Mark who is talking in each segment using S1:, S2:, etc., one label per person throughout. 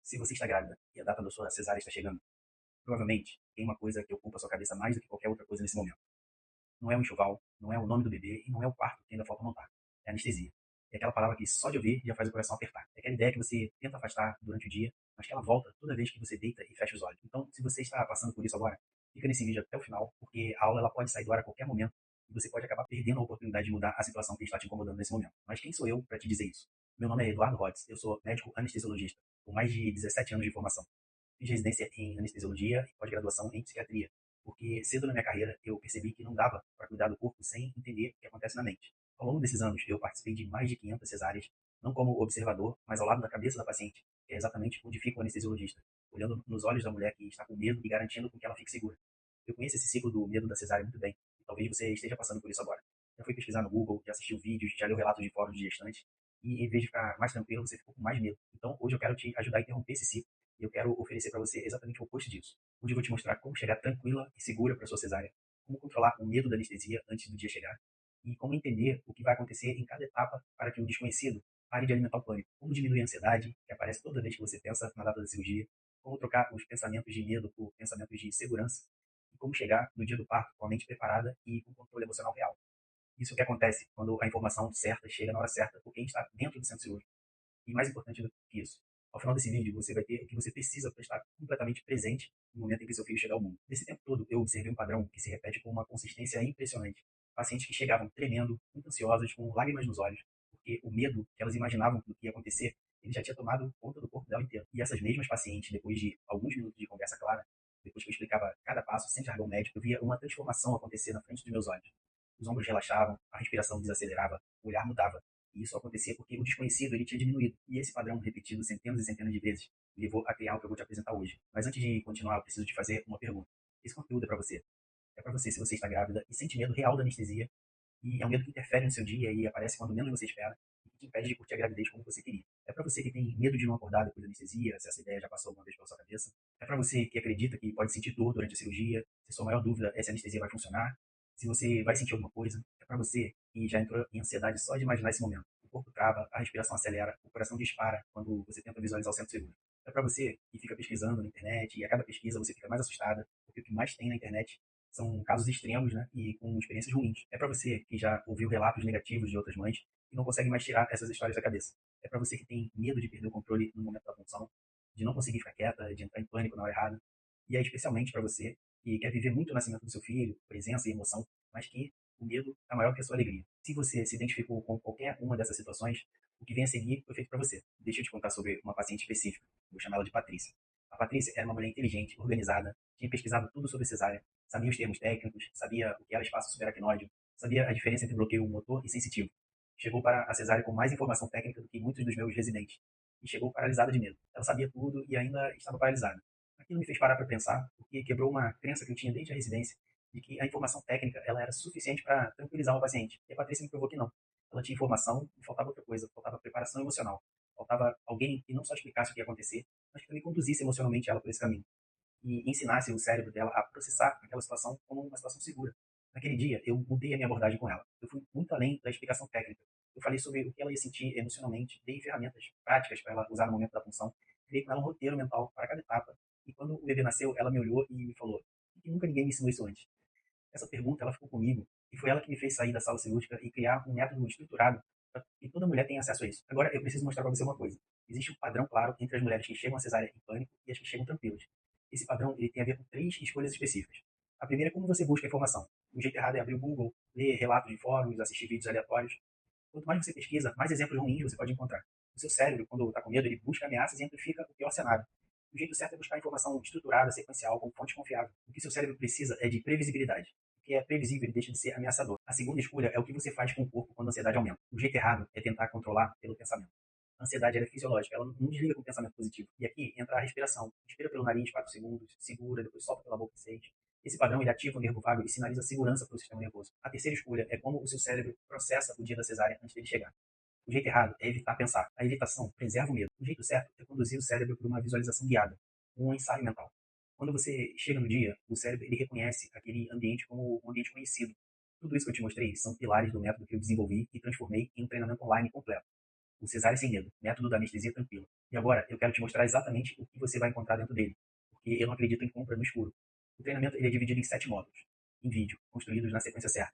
S1: Se você está grávida e a data da sua cesárea está chegando, provavelmente tem uma coisa que ocupa a sua cabeça mais do que qualquer outra coisa nesse momento. Não é o enxoval, não é o nome do bebê e não é o parto que ainda falta montar. É anestesia. É aquela palavra que só de ouvir já faz o coração apertar. É aquela ideia que você tenta afastar durante o dia, mas que ela volta toda vez que você deita e fecha os olhos. Então, se você está passando por isso agora, fica nesse vídeo até o final, porque a aula ela pode sair do ar a qualquer momento e você pode acabar perdendo a oportunidade de mudar a situação que está te incomodando nesse momento. Mas quem sou eu para te dizer isso? Meu nome é Eduardo Rhodes, eu sou médico anestesiologista, com mais de 17 anos de formação. Fiz residência em anestesiologia e pós-graduação em psiquiatria, porque cedo na minha carreira eu percebi que não dava para cuidar do corpo sem entender o que acontece na mente. Ao longo desses anos, eu participei de mais de 500 cesáreas, não como observador, mas ao lado da cabeça da paciente, que é exatamente onde fica o anestesiologista, olhando nos olhos da mulher que está com medo e garantindo com que ela fique segura. Eu conheço esse ciclo do medo da cesárea muito bem, e talvez você esteja passando por isso agora. Já foi pesquisar no Google, já assistiu vídeos, já leu relatos de fóruns de gestantes, e em vez de ficar mais tranquilo, você ficou com mais medo. Então, hoje eu quero te ajudar a interromper esse ciclo e eu quero oferecer para você exatamente o oposto disso. Hoje eu vou te mostrar como chegar tranquila e segura para sua cesárea, como controlar o medo da anestesia antes do dia chegar e como entender o que vai acontecer em cada etapa para que o desconhecido pare de alimentar o pânico. Como diminuir a ansiedade, que aparece toda vez que você pensa na data da cirurgia, como trocar os pensamentos de medo por pensamentos de segurança e como chegar no dia do parto com a mente preparada e com controle emocional real. Isso é o que acontece quando a informação certa chega na hora certa por quem está dentro do centro cirúrgico. E mais importante do que isso, ao final desse vídeo você vai ter o que você precisa para estar completamente presente no momento em que seu filho chegar ao mundo. Nesse tempo todo, eu observei um padrão que se repete com uma consistência impressionante. Pacientes que chegavam tremendo, muito ansiosas, com lágrimas nos olhos, porque o medo que elas imaginavam do que ia acontecer, ele já tinha tomado conta do corpo dela inteiro. E essas mesmas pacientes, depois de alguns minutos de conversa clara, depois que eu explicava cada passo sem jargão médico, eu via uma transformação acontecer na frente dos meus olhos. Os ombros relaxavam, a respiração desacelerava, o olhar mudava. E isso acontecia porque o desconhecido ele tinha diminuído. E esse padrão repetido centenas e centenas de vezes me levou a criar o que eu vou te apresentar hoje. Mas antes de continuar, eu preciso te fazer uma pergunta. Esse conteúdo é para você. É para você se você está grávida e sente medo real da anestesia e é um medo que interfere no seu dia e aparece quando menos você espera e que te impede de curtir a gravidez como você queria. É para você que tem medo de não acordar depois da anestesia, se essa ideia já passou alguma vez pela sua cabeça. É para você que acredita que pode sentir dor durante a cirurgia, se sua maior dúvida é se a anestesia vai funcionar, se você vai sentir alguma coisa. É para você que já entrou em ansiedade só de imaginar esse momento. O corpo trava, a respiração acelera, o coração dispara quando você tenta visualizar o centro seguro. É para você que fica pesquisando na internet e a cada pesquisa você fica mais assustada, porque o que mais tem na internet são casos extremos, né, e com experiências ruins. É para você que já ouviu relatos negativos de outras mães e não consegue mais tirar essas histórias da cabeça. É para você que tem medo de perder o controle no momento da função, de não conseguir ficar quieta, de entrar em pânico na hora errada. E é especialmente para você que quer viver muito o nascimento do seu filho, presença e emoção, mas que o medo é maior que a sua alegria. Se você se identificou com qualquer uma dessas situações, o que vem a seguir foi feito para você. Deixa eu te contar sobre uma paciente específica. Vou chamar ela de Patrícia. A Patrícia era uma mulher inteligente, organizada, tinha pesquisado tudo sobre cesárea, sabia os termos técnicos, sabia o que era espaço subaracnoide, sabia a diferença entre bloqueio motor e sensitivo. Chegou para a cesárea com mais informação técnica do que muitos dos meus residentes. E chegou paralisada de medo. Ela sabia tudo e ainda estava paralisada. Aquilo me fez parar para pensar, porque quebrou uma crença que eu tinha desde a residência, de que a informação técnica ela era suficiente para tranquilizar uma paciente. E a Patrícia me provou que não. Ela tinha informação e faltava outra coisa, faltava preparação emocional. Faltava alguém que não só explicasse o que ia acontecer, mas que também conduzisse emocionalmente ela por esse caminho e ensinasse o cérebro dela a processar aquela situação como uma situação segura. Naquele dia, eu mudei a minha abordagem com ela. Eu fui muito além da explicação técnica. Eu falei sobre o que ela ia sentir emocionalmente, dei ferramentas práticas para ela usar no momento da função, criei com ela um roteiro mental para cada etapa. E quando o bebê nasceu, ela me olhou e me falou: "Por que nunca ninguém me ensinou isso antes?" Essa pergunta ela ficou comigo e foi ela que me fez sair da sala cirúrgica e criar um método estruturado para que toda mulher tenha acesso a isso. Agora, eu preciso mostrar para você uma coisa. Existe um padrão claro entre as mulheres que chegam à cesárea em pânico e as que chegam tranquilas. Esse padrão ele tem a ver com três escolhas específicas. A primeira é como você busca a informação. O jeito errado é abrir o Google, ler relatos de fóruns, assistir vídeos aleatórios. Quanto mais você pesquisa, mais exemplos ruins você pode encontrar. O seu cérebro, quando está com medo, ele busca ameaças e amplifica o pior cenário. O jeito certo é buscar informação estruturada, sequencial, com fonte confiável. O que seu cérebro precisa é de previsibilidade. O que é previsível ele deixa de ser ameaçador. A segunda escolha é o que você faz com o corpo quando a ansiedade aumenta. O jeito errado é tentar controlar pelo pensamento. A ansiedade ela é fisiológica, ela não desliga com o pensamento positivo. E aqui entra a respiração. Inspira pelo nariz 4 segundos, segura, depois solta pela boca 6. Esse padrão ele ativa o nervo vago e sinaliza segurança para o sistema nervoso. A terceira escolha é como o seu cérebro processa o dia da cesárea antes dele chegar. O jeito errado é evitar pensar. A evitação preserva o medo. O jeito certo é conduzir o cérebro por uma visualização guiada, um ensaio mental. Quando você chega no dia, o cérebro ele reconhece aquele ambiente como um ambiente conhecido. Tudo isso que eu te mostrei são pilares do método que eu desenvolvi e transformei em um treinamento online completo. o Cesárea Sem Medo, método da anestesia tranquila. E agora eu quero te mostrar exatamente o que você vai encontrar dentro dele, porque eu não acredito em compra no escuro. O treinamento ele é dividido em 7 módulos, em vídeo, construídos na sequência certa.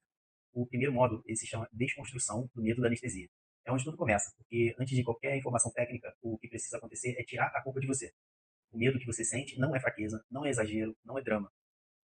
S1: O primeiro módulo ele se chama Desconstrução do Medo da Anestesia. É onde tudo começa, porque antes de qualquer informação técnica, o que precisa acontecer é tirar a culpa de você. O medo que você sente não é fraqueza, não é exagero, não é drama.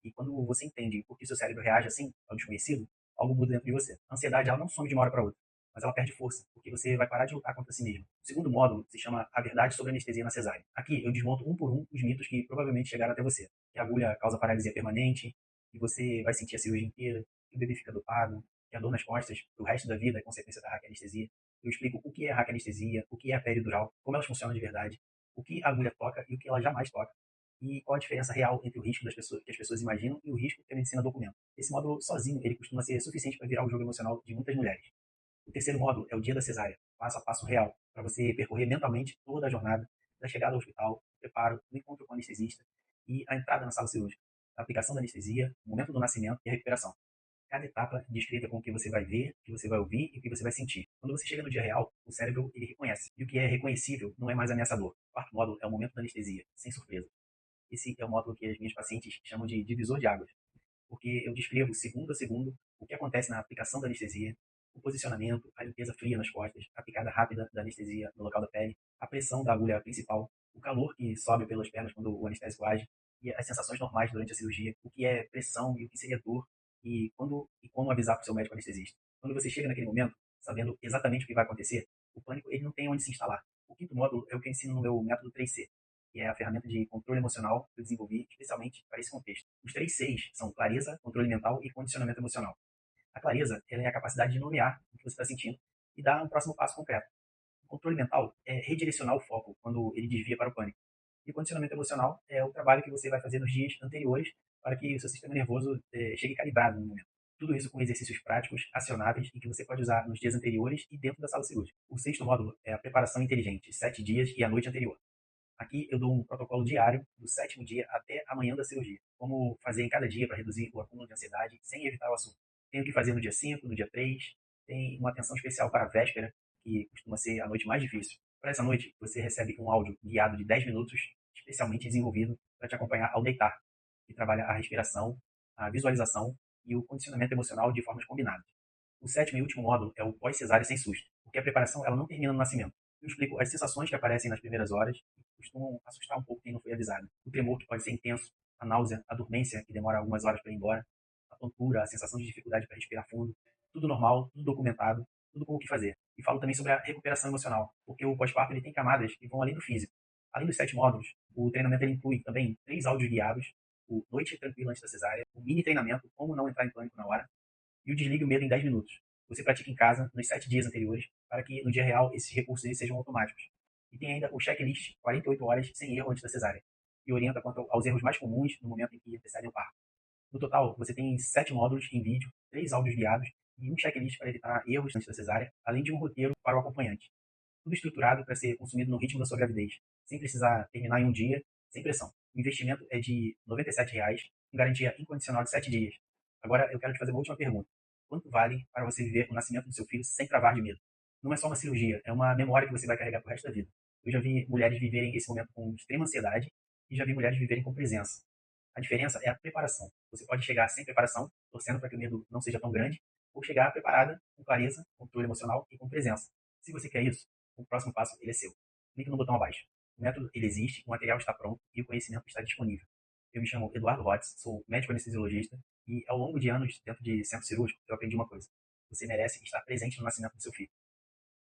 S1: E quando você entende por que seu cérebro reage assim ao desconhecido, algo muda dentro de você. A ansiedade ela não some de uma hora para outra, mas ela perde força, porque você vai parar de lutar contra si mesmo. O segundo módulo se chama A Verdade sobre a Anestesia na Cesárea. Aqui eu desmonto um por um os mitos que provavelmente chegaram até você. Que a agulha causa paralisia permanente, que você vai sentir a cirurgia inteira, que o bebê fica dopado, que a dor nas costas pro resto da vida é consequência da raquianestesia. Eu explico o que é raquianestesia, o que é a peridural, como elas funcionam de verdade, o que a agulha toca e o que ela jamais toca e qual a diferença real entre o risco das pessoas, que as pessoas imaginam e o risco que a medicina documenta. Esse módulo sozinho ele costuma ser suficiente para virar o jogo emocional de muitas mulheres. O terceiro módulo é o dia da cesárea, passo a passo real, para você percorrer mentalmente toda a jornada, da chegada ao hospital, o preparo, o encontro com o anestesista e a entrada na sala cirúrgica, a aplicação da anestesia, o momento do nascimento e a recuperação. Cada etapa descrita com o que você vai ver, o que você vai ouvir e o que você vai sentir. Quando você chega no dia real, o cérebro ele reconhece. E o que é reconhecível não é mais ameaçador. O quarto módulo é o momento da anestesia, sem surpresa. Esse é o módulo que as minhas pacientes chamam de divisor de águas, porque eu descrevo segundo a segundo o que acontece na aplicação da anestesia, o posicionamento, a limpeza fria nas costas, a picada rápida da anestesia no local da pele, a pressão da agulha principal, o calor que sobe pelas pernas quando o anestésico age, e as sensações normais durante a cirurgia, o que é pressão e o que seria dor, e como avisar para o seu médico anestesista. Quando você chega naquele momento, sabendo exatamente o que vai acontecer, o pânico ele não tem onde se instalar. O quinto módulo é o que eu ensino no meu método 3C, que é a ferramenta de controle emocional que eu desenvolvi especialmente para esse contexto. Os 3 Cs são clareza, controle mental e condicionamento emocional. A clareza ela é a capacidade de nomear o que você está sentindo e dar um próximo passo concreto. O controle mental é redirecionar o foco quando ele desvia para o pânico. E o condicionamento emocional é o trabalho que você vai fazer nos dias anteriores para que o seu sistema nervoso chegue calibrado no momento. Tudo isso com exercícios práticos, acionáveis e que você pode usar nos dias anteriores e dentro da sala cirúrgica. O sexto módulo é a preparação inteligente, 7 dias e a noite anterior. Aqui eu dou um protocolo diário do sétimo dia até a manhã da cirurgia. Como fazer em cada dia para reduzir o acúmulo de ansiedade sem evitar o assunto. Tenho que fazer no dia 5, no dia 3. Tem uma atenção especial para a véspera, que costuma ser a noite mais difícil. Para essa noite, você recebe um áudio guiado de 10 minutos, especialmente desenvolvido para te acompanhar ao deitar, que trabalha a respiração, a visualização e o condicionamento emocional de formas combinadas. O sétimo e último módulo é o pós-cesárea sem susto, porque a preparação ela não termina no nascimento. Eu explico as sensações que aparecem nas primeiras horas e costumam assustar um pouco quem não foi avisado. O tremor que pode ser intenso, a náusea, a dormência que demora algumas horas para ir embora, a tontura, a sensação de dificuldade para respirar fundo, tudo normal, tudo documentado, tudo com o que fazer. E falo também sobre a recuperação emocional, porque o pós-parto ele tem camadas que vão além do físico. Além dos 7 módulos, o treinamento ele inclui também 3 áudios guiados, o Noite Tranquila Antes da Cesárea, o mini treinamento Como Não Entrar em Pânico na Hora, e o Desligue o Medo em 10 minutos. Você pratica em casa nos 7 dias anteriores para que no dia real esses recursos sejam automáticos. E tem ainda o checklist 48 horas sem erro antes da cesárea, que orienta quanto aos erros mais comuns no momento em que antecedem o parto. No total, você tem 7 módulos em vídeo, 3 áudios guiados e um checklist para evitar erros antes da cesárea, além de um roteiro para o acompanhante. Tudo estruturado para ser consumido no ritmo da sua gravidez, sem precisar terminar em um dia, sem pressão. O investimento é de R$ 97, com garantia incondicional de 7 dias. Agora eu quero te fazer uma última pergunta. Quanto vale para você viver o nascimento do seu filho sem travar de medo? Não é só uma cirurgia, é uma memória que você vai carregar pro resto da vida. Eu já vi mulheres viverem esse momento com extrema ansiedade e já vi mulheres viverem com presença. A diferença é a preparação. Você pode chegar sem preparação, torcendo para que o medo não seja tão grande, ou chegar preparada, com clareza, controle emocional e com presença. Se você quer isso, o próximo passo ele é seu. Clique no botão abaixo. O método ele existe, o material está pronto e o conhecimento está disponível. Eu me chamo Eduardo Rotz, sou médico anestesiologista e ao longo de anos dentro de centro cirúrgico eu aprendi uma coisa. Você merece estar presente no nascimento do seu filho.